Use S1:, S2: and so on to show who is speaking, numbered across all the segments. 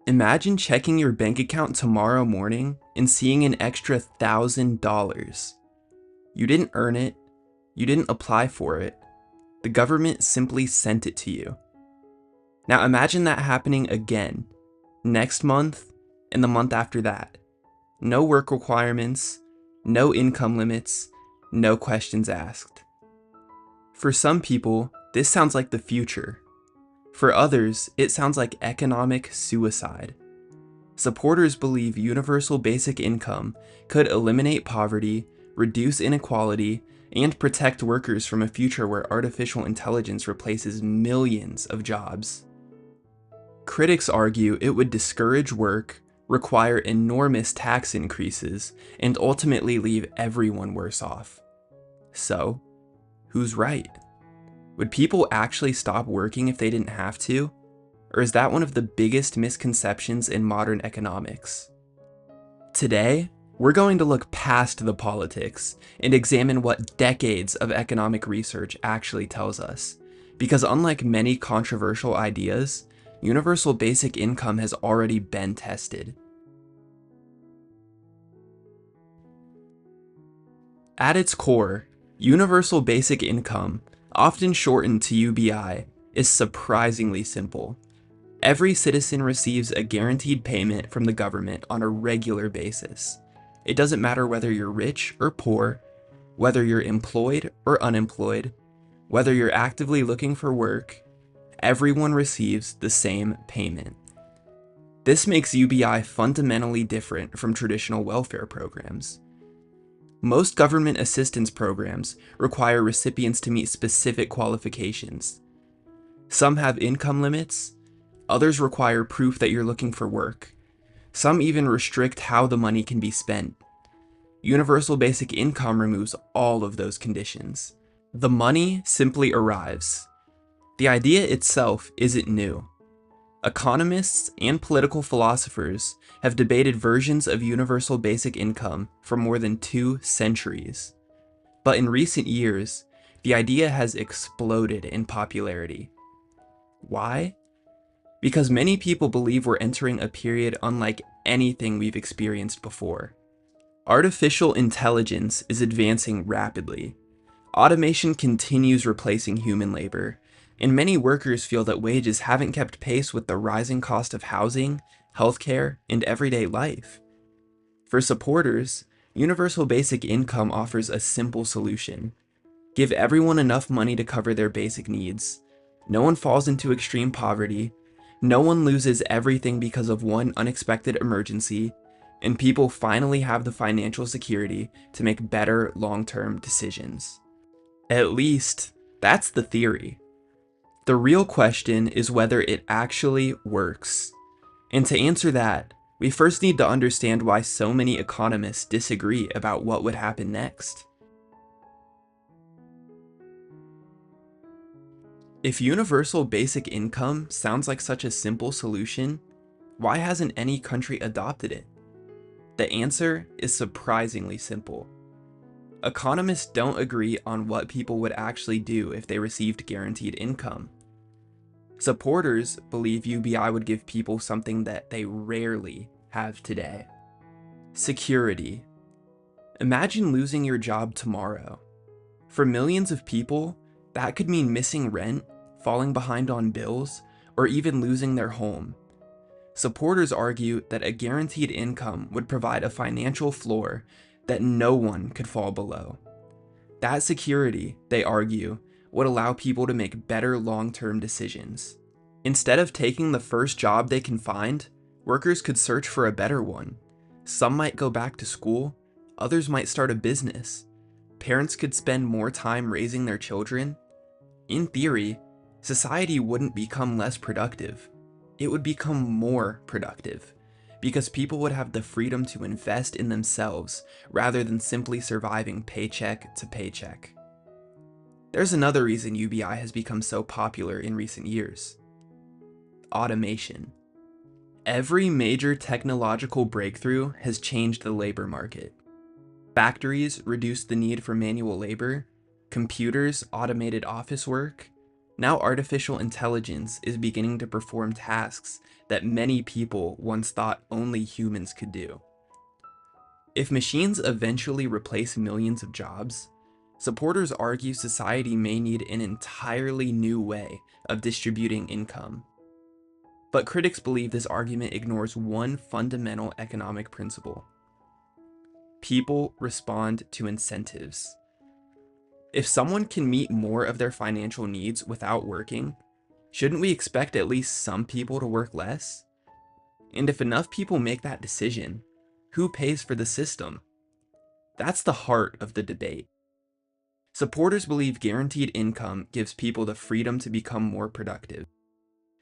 S1: Imagine checking your bank account tomorrow morning and seeing an extra $1,000. You didn't earn it, you didn't apply for it, the government simply sent it to you. Now imagine that happening again, next month and the month after that. No work requirements, no income limits, no questions asked. For some people, this sounds like the future. For others, it sounds like economic suicide. Supporters believe universal basic income could eliminate poverty, reduce inequality, and protect workers from a future where artificial intelligence replaces millions of jobs. Critics argue it would discourage work, require enormous tax increases, and ultimately leave everyone worse off. So, who's right? Would people actually stop working if they didn't have to? Or is that one of the biggest misconceptions in modern economics? Today, we're going to look past the politics and examine what decades of economic research actually tells us. Because unlike many controversial ideas, universal basic income has already been tested. At its core, universal basic income, often shortened to UBI, is surprisingly simple. Every citizen receives a guaranteed payment from the government on a regular basis. It doesn't matter whether you're rich or poor, whether you're employed or unemployed, whether you're actively looking for work, everyone receives the same payment. This makes UBI fundamentally different from traditional welfare programs. Most government assistance programs require recipients to meet specific qualifications. Some have income limits, others require proof that you're looking for work. Some even restrict how the money can be spent. Universal basic income removes all of those conditions. The money simply arrives. The idea itself isn't new. Economists and political philosophers have debated versions of universal basic income for more than 2 centuries. But in recent years, the idea has exploded in popularity. Why? Because many people believe we're entering a period unlike anything we've experienced before. Artificial intelligence is advancing rapidly. Automation continues replacing human labor, and many workers feel that wages haven't kept pace with the rising cost of housing, healthcare, and everyday life. For supporters, universal basic income offers a simple solution. Give everyone enough money to cover their basic needs. No one falls into extreme poverty, no one loses everything because of one unexpected emergency, and people finally have the financial security to make better long-term decisions. At least, that's the theory. The real question is whether it actually works. And to answer that, we first need to understand why so many economists disagree about what would happen next. If universal basic income sounds like such a simple solution, why hasn't any country adopted it? The answer is surprisingly simple. Economists don't agree on what people would actually do if they received guaranteed income. Supporters believe UBI would give people something that they rarely have today: security. Imagine losing your job tomorrow. For millions of people, that could mean missing rent, falling behind on bills, or even losing their home. Supporters argue that a guaranteed income would provide a financial floor that no one could fall below. That security, they argue, would allow people to make better long-term decisions. Instead of taking the first job they can find, workers could search for a better one. Some might go back to school, others might start a business. Parents could spend more time raising their children. In theory, society wouldn't become less productive. It would become more productive, because people would have the freedom to invest in themselves rather than simply surviving paycheck to paycheck. There's another reason UBI has become so popular in recent years: automation. Every major technological breakthrough has changed the labor market. Factories reduced the need for manual labor, computers automated office work, Now artificial intelligence is beginning to perform tasks that many people once thought only humans could do. If machines eventually replace millions of jobs, supporters argue society may need an entirely new way of distributing income. But critics believe this argument ignores one fundamental economic principle. People respond to incentives. If someone can meet more of their financial needs without working, shouldn't we expect at least some people to work less? And if enough people make that decision, who pays for the system? That's the heart of the debate. Supporters believe guaranteed income gives people the freedom to become more productive.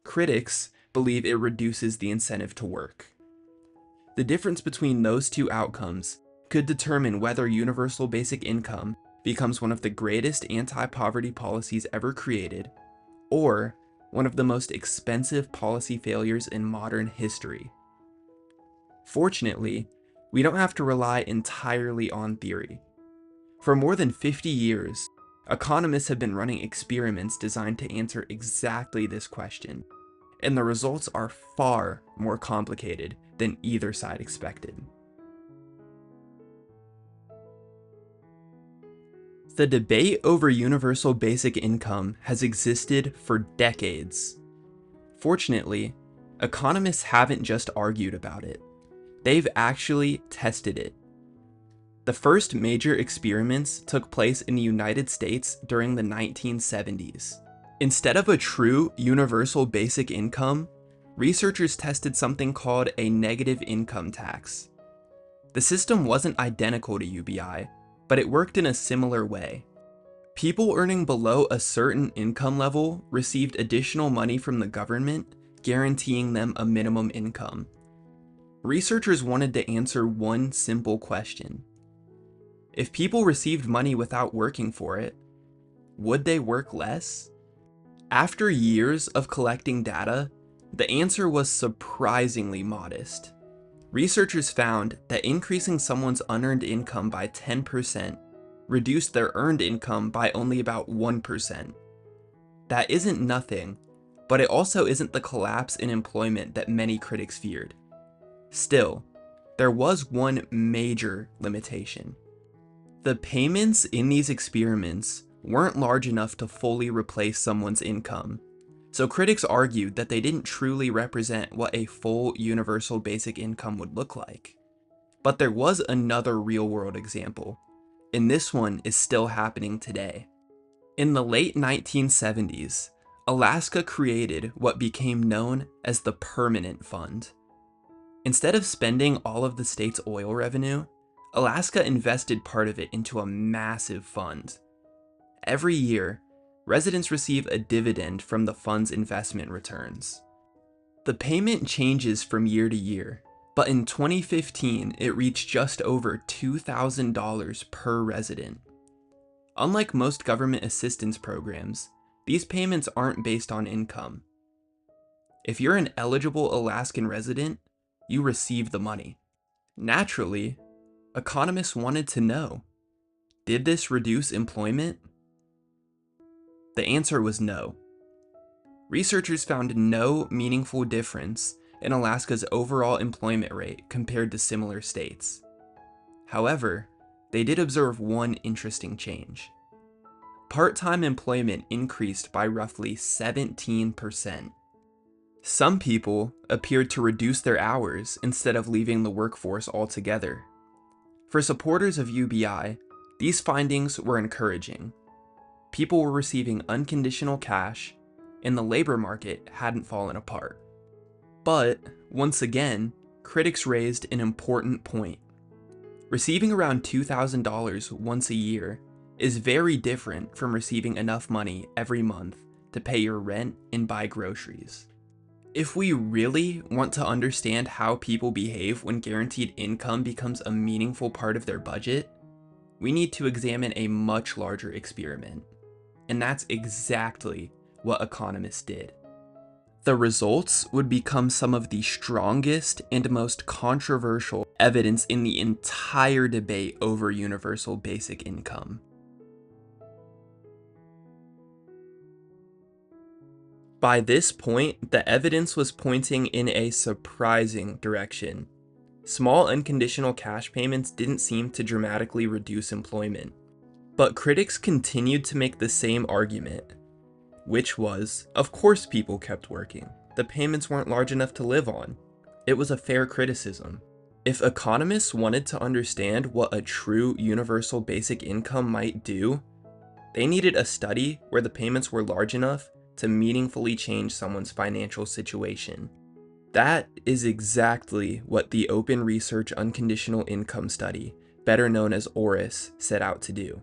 S1: Critics believe it reduces the incentive to work. The difference between those two outcomes could determine whether universal basic income becomes one of the greatest anti-poverty policies ever created, or one of the most expensive policy failures in modern history. Fortunately, we don't have to rely entirely on theory. For more than 50 years, economists have been running experiments designed to answer exactly this question, and the results are far more complicated than either side expected. The debate over universal basic income has existed for decades. Fortunately, economists haven't just argued about it. They've actually tested it. The first major experiments took place in the United States during the 1970s. Instead of a true universal basic income, researchers tested something called a negative income tax. The system wasn't identical to UBI, but it worked in a similar way. People earning below a certain income level received additional money from the government, guaranteeing them a minimum income. Researchers wanted to answer one simple question. If people received money without working for it, would they work less? After years of collecting data, the answer was surprisingly modest. Researchers found that increasing someone's unearned income by 10% reduced their earned income by only about 1%. That isn't nothing, but it also isn't the collapse in employment that many critics feared. Still, there was one major limitation. The payments in these experiments weren't large enough to fully replace someone's income, so critics argued that they didn't truly represent what a full universal basic income would look like. But there was another real-world example, and this one is still happening today. In the late 1970s, Alaska created what became known as the Permanent Fund. Instead of spending all of the state's oil revenue, Alaska invested part of it into a massive fund. Every year, residents receive a dividend from the fund's investment returns. The payment changes from year to year, but in 2015, it reached just over $2,000 per resident. Unlike most government assistance programs, these payments aren't based on income. If you're an eligible Alaskan resident, you receive the money. Naturally, economists wanted to know, did this reduce employment? The answer was no. Researchers found no meaningful difference in Alaska's overall employment rate compared to similar states. However, they did observe one interesting change. Part-time employment increased by roughly 17%. Some people appeared to reduce their hours instead of leaving the workforce altogether. For supporters of UBI, these findings were encouraging. People were receiving unconditional cash, and the labor market hadn't fallen apart. But, once again, critics raised an important point. Receiving around $2,000 once a year is very different from receiving enough money every month to pay your rent and buy groceries. If we really want to understand how people behave when guaranteed income becomes a meaningful part of their budget, we need to examine a much larger experiment. And that's exactly what economists did. The results would become some of the strongest and most controversial evidence in the entire debate over universal basic income. By this point, the evidence was pointing in a surprising direction. Small unconditional cash payments didn't seem to dramatically reduce employment. But critics continued to make the same argument, which was, of course people kept working. The payments weren't large enough to live on. It was a fair criticism. If economists wanted to understand what a true universal basic income might do, they needed a study where the payments were large enough to meaningfully change someone's financial situation. That is exactly what the OpenResearch Unconditional Income Study, better known as ORUS, set out to do.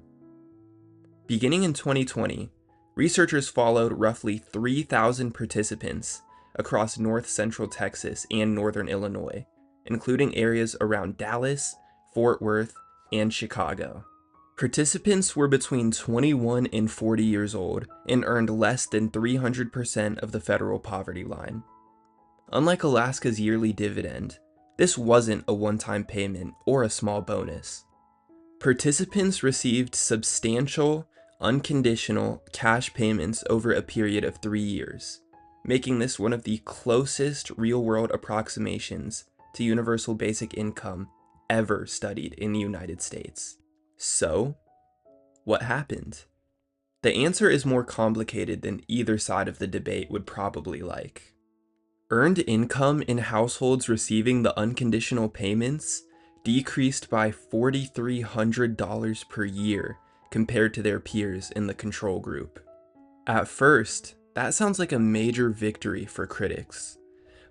S1: Beginning in 2020, researchers followed roughly 3,000 participants across north-central Texas and northern Illinois, including areas around Dallas, Fort Worth, and Chicago. Participants were between 21 and 40 years old and earned less than 300% of the federal poverty line. Unlike Alaska's yearly dividend, this wasn't a one-time payment or a small bonus. Participants received substantial, unconditional cash payments over a period of 3 years, making this one of the closest real-world approximations to universal basic income ever studied in the United States. So, what happened? The answer is more complicated than either side of the debate would probably like. Earned income in households receiving the unconditional payments decreased by $4,300 per year compared to their peers in the control group. At first, that sounds like a major victory for critics,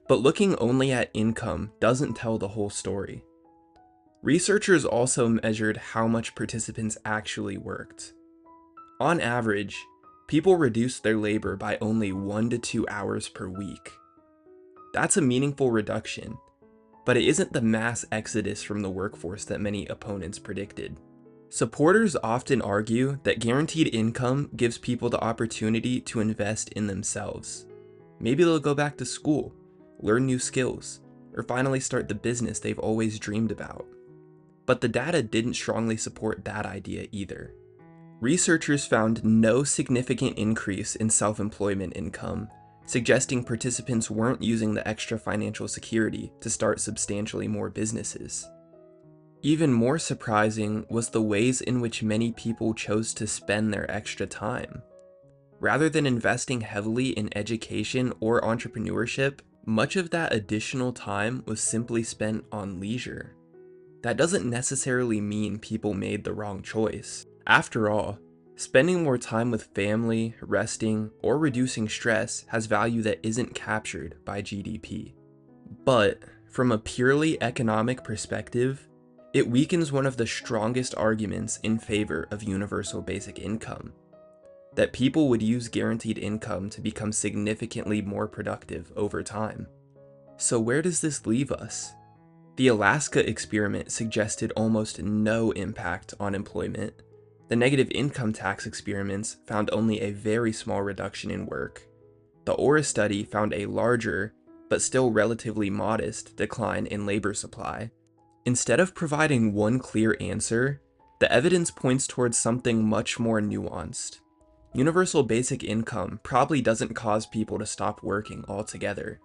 S1: but looking only at income doesn't tell the whole story. Researchers also measured how much participants actually worked. On average, people reduced their labor by only 1 to 2 hours per week. That's a meaningful reduction, but it isn't the mass exodus from the workforce that many opponents predicted. Supporters often argue that guaranteed income gives people the opportunity to invest in themselves. Maybe they'll go back to school, learn new skills, or finally start the business they've always dreamed about. But the data didn't strongly support that idea either. Researchers found no significant increase in self-employment income, suggesting participants weren't using the extra financial security to start substantially more businesses. Even more surprising was the ways in which many people chose to spend their extra time. Rather than investing heavily in education or entrepreneurship, much of that additional time was simply spent on leisure. That doesn't necessarily mean people made the wrong choice. After all, spending more time with family, resting, or reducing stress has value that isn't captured by GDP. But from a purely economic perspective, it weakens one of the strongest arguments in favor of universal basic income: that people would use guaranteed income to become significantly more productive over time. So where does this leave us? The Alaska experiment suggested almost no impact on employment. The negative income tax experiments found only a very small reduction in work. The ORUS study found a larger, but still relatively modest, decline in labor supply. Instead of providing one clear answer, the evidence points towards something much more nuanced. Universal basic income probably doesn't cause people to stop working altogether,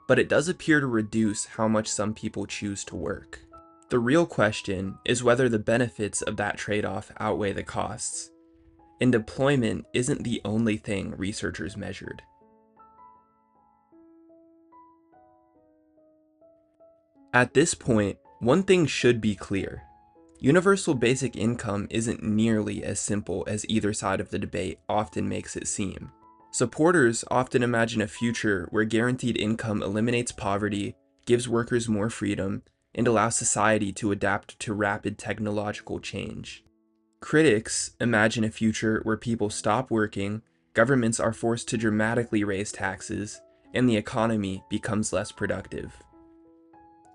S1: but it does appear to reduce how much some people choose to work. The real question is whether the benefits of that trade-off outweigh the costs, and employment isn't the only thing researchers measured. At this point, one thing should be clear. Universal basic income isn't nearly as simple as either side of the debate often makes it seem. Supporters often imagine a future where guaranteed income eliminates poverty, gives workers more freedom, and allows society to adapt to rapid technological change. Critics imagine a future where people stop working, governments are forced to dramatically raise taxes, and the economy becomes less productive.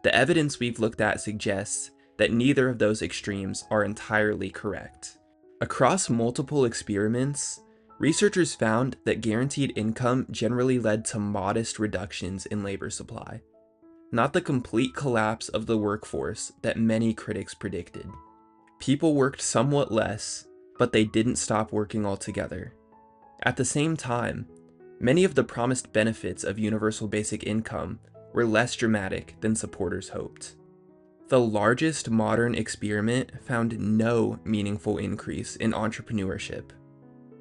S1: The evidence we've looked at suggests that neither of those extremes are entirely correct. Across multiple experiments, researchers found that guaranteed income generally led to modest reductions in labor supply, not the complete collapse of the workforce that many critics predicted. People worked somewhat less, but they didn't stop working altogether. At the same time, Many of the promised benefits of universal basic income were less dramatic than supporters hoped. The largest modern experiment found no meaningful increase in entrepreneurship.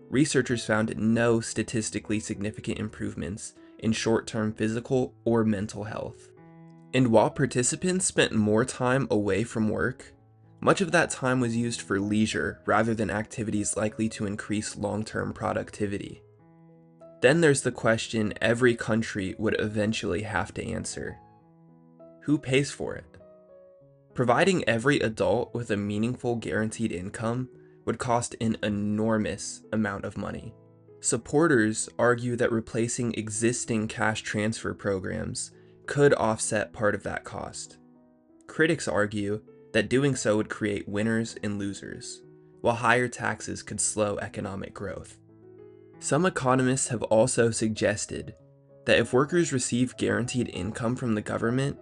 S1: Researchers found no statistically significant improvements in short-term physical or mental health. And while participants spent more time away from work, much of that time was used for leisure rather than activities likely to increase long-term productivity. Then there's the question every country would eventually have to answer. Who pays for it? Providing every adult with a meaningful guaranteed income would cost an enormous amount of money. Supporters argue that replacing existing cash transfer programs could offset part of that cost. Critics argue that doing so would create winners and losers, while higher taxes could slow economic growth. Some economists have also suggested that if workers receive guaranteed income from the government,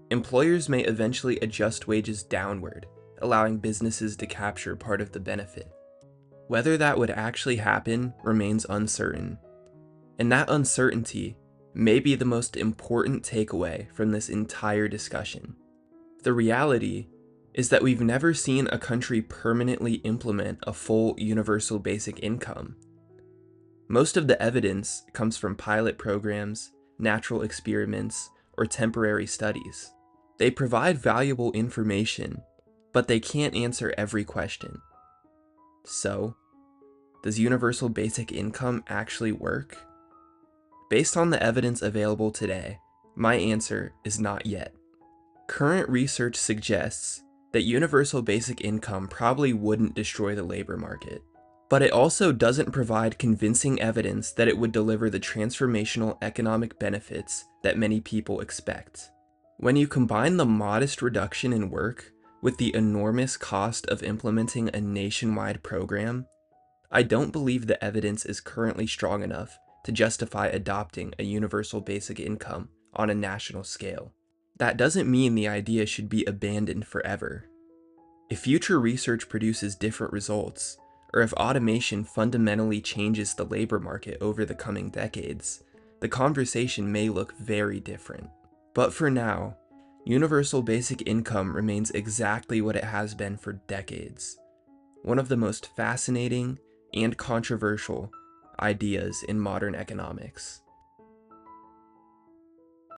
S1: employers may eventually adjust wages downward, allowing businesses to capture part of the benefit. Whether that would actually happen remains uncertain, and that uncertainty may be the most important takeaway from this entire discussion. The reality is that we've never seen a country permanently implement a full universal basic income. Most of the evidence comes from pilot programs, natural experiments, or temporary studies. They provide valuable information, but they can't answer every question. So, does universal basic income actually work? Based on the evidence available today, my answer is not yet. Current research suggests that universal basic income probably wouldn't destroy the labor market, but it also doesn't provide convincing evidence that it would deliver the transformational economic benefits that many people expect. When you combine the modest reduction in work with the enormous cost of implementing a nationwide program, I don't believe the evidence is currently strong enough to justify adopting a universal basic income on a national scale. That doesn't mean the idea should be abandoned forever. If future research produces different results, or if automation fundamentally changes the labor market over the coming decades, the conversation may look very different. But for now, universal basic income remains exactly what it has been for decades. One of the most fascinating and controversial ideas in modern economics.